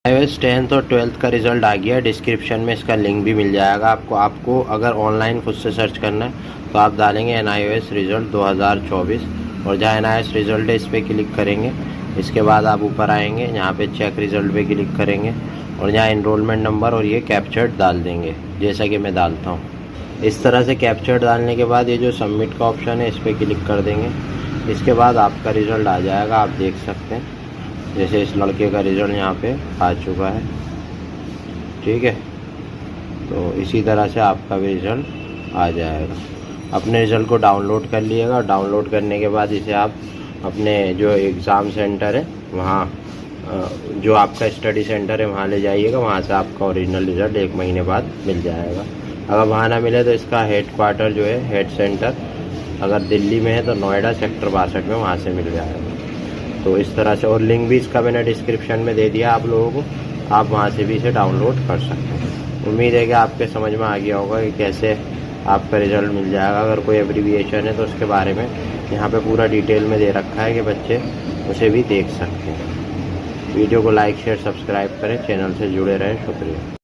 iOS 10th और 12th का result आ गया। डिस्क्रिप्शन में इसका लिंक भी मिल जाएगा आपको अगर ऑनलाइन खुद से सर्च करना है तो आप डालेंगे NIOS रिज़ल्ट 2024 और जहाँ NIOS रिज़ल्ट है इस पर क्लिक करेंगे। इसके बाद आप ऊपर आएंगे, यहाँ पे चेक रिज़ल्ट पे क्लिक करेंगे और यहाँ इनरोलमेंट नंबर और ये कैप्चर्ड डाल देंगे, जैसा कि मैं डालता हूँ। इस तरह से कैप्चर्ड डालने के बाद ये जो सबमिट का ऑप्शन है इस पर क्लिक कर देंगे। इसके बाद आपका रिज़ल्ट आ जाएगा, आप देख सकते हैं। जैसे इस लड़के का रिज़ल्ट यहाँ पे आ चुका है, ठीक है। तो इसी तरह से आपका भी रिज़ल्ट आ जाएगा। अपने रिज़ल्ट को डाउनलोड कर लिएगा। डाउनलोड करने के बाद इसे आप अपने जो एग्ज़ाम सेंटर है वहाँ, जो आपका स्टडी सेंटर है वहाँ ले जाइएगा। वहाँ से आपका ओरिजिनल रिज़ल्ट 1 महीने बाद मिल जाएगा। अगर वहाँ ना मिले तो इसका हेड क्वार्टर जो है, हेड सेंटर अगर दिल्ली में है तो नोएडा सेक्टर 62 में वहाँ से मिल जाएगा। तो इस तरह से, और लिंक भी इसका मैंने डिस्क्रिप्शन में दे दिया आप लोगों को, आप वहाँ से भी इसे डाउनलोड कर सकते हैं। उम्मीद है कि आपके समझ में आ गया होगा कि कैसे आपका रिज़ल्ट मिल जाएगा। अगर कोई एब्रीविएशन है तो उसके बारे में यहाँ पे पूरा डिटेल में दे रखा है कि बच्चे उसे भी देख सकते हैं। वीडियो को लाइक शेयर सब्सक्राइब करें, चैनल से जुड़े रहें। शुक्रिया।